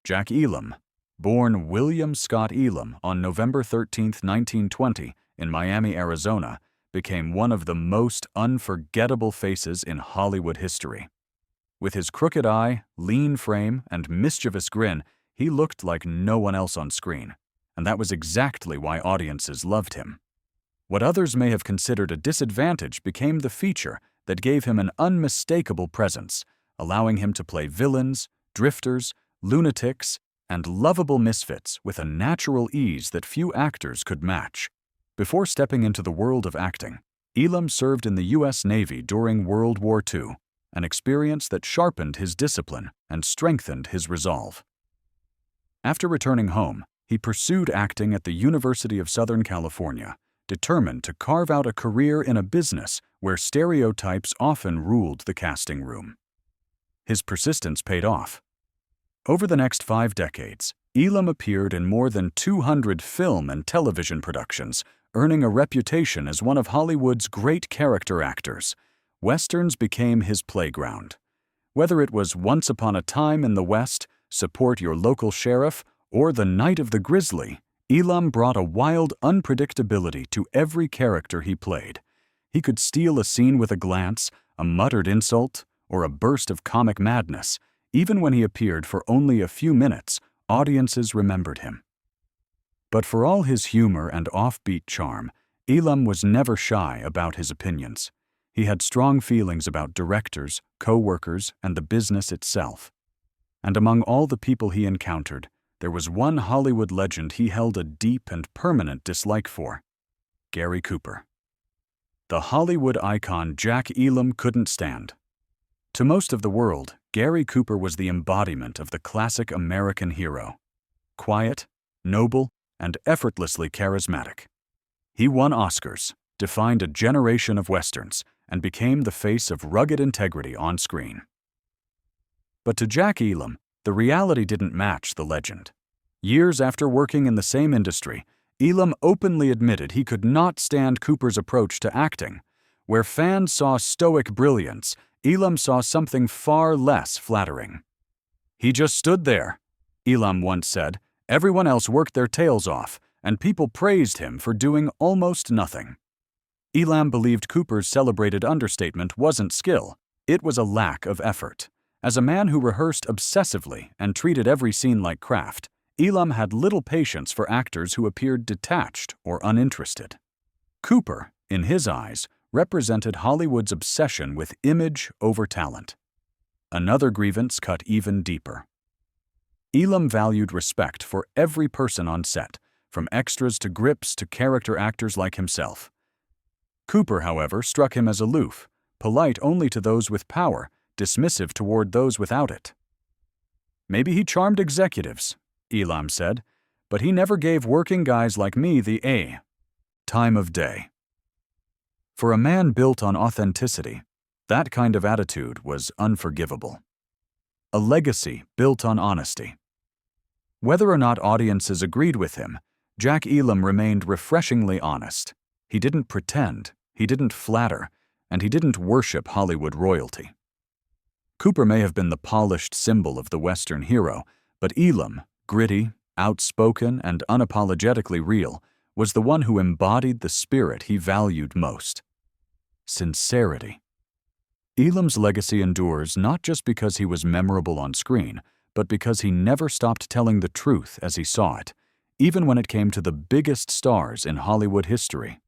Jack Elam, born William Scott Elam on November 13, 1920, in Miami, Arizona, became one of the most unforgettable faces in Hollywood history. With his crooked eye, lean frame, and mischievous grin, he looked like no one else on screen, and that was exactly why audiences loved him. What others may have considered a disadvantage became the feature that gave him an unmistakable presence, allowing him to play villains, drifters, lunatics, and lovable misfits with a natural ease that few actors could match. Before stepping into the world of acting, Elam served in the U.S. Navy during World War II, an experience that sharpened his discipline and strengthened his resolve. After returning home, he pursued acting at the University of Southern California, determined to carve out a career in a business where stereotypes often ruled the casting room. His persistence paid off. Over the next 5 decades, Elam appeared in more than 200 film and television productions, earning a reputation as one of Hollywood's great character actors. Westerns became his playground. Whether it was Once Upon a Time in the West, Support Your Local Sheriff, or The Night of the Grizzly, Elam brought a wild unpredictability to every character he played. He could steal a scene with a glance, a muttered insult, or a burst of comic madness. Even when he appeared for only a few minutes, audiences remembered him. But for all his humor and offbeat charm, Elam was never shy about his opinions. He had strong feelings about directors, co-workers, and the business itself. And among all the people he encountered, there was one Hollywood legend he held a deep and permanent dislike for: Gary Cooper. The Hollywood icon Jack Elam couldn't stand. To most of the world, Gary Cooper was the embodiment of the classic American hero. Quiet, noble, and effortlessly charismatic. He won Oscars, defined a generation of Westerns, and became the face of rugged integrity on screen. But to Jack Elam, the reality didn't match the legend. Years after working in the same industry, Elam openly admitted he could not stand Cooper's approach to acting. Where fans saw stoic brilliance, Elam saw something far less flattering. "He just stood there," Elam once said. "Everyone else worked their tails off, and people praised him for doing almost nothing." Elam believed Cooper's celebrated understatement wasn't skill, it was a lack of effort. As a man who rehearsed obsessively and treated every scene like craft, Elam had little patience for actors who appeared detached or uninterested. Cooper, in his eyes, represented Hollywood's obsession with image over talent. Another grievance cut even deeper. Elam valued respect for every person on set, from extras to grips to character actors like himself. Cooper, however, struck him as aloof, polite only to those with power, dismissive toward those without it. "Maybe he charmed executives," Elam said, "but he never gave working guys like me the time of day." For a man built on authenticity, that kind of attitude was unforgivable. A legacy built on honesty. Whether or not audiences agreed with him, Jack Elam remained refreshingly honest. He didn't pretend, he didn't flatter, and he didn't worship Hollywood royalty. Cooper may have been the polished symbol of the Western hero, but Elam, gritty, outspoken, and unapologetically real, was the one who embodied the spirit he valued most: sincerity. Elam's legacy endures not just because he was memorable on screen, but because he never stopped telling the truth as he saw it, even when it came to the biggest stars in Hollywood history.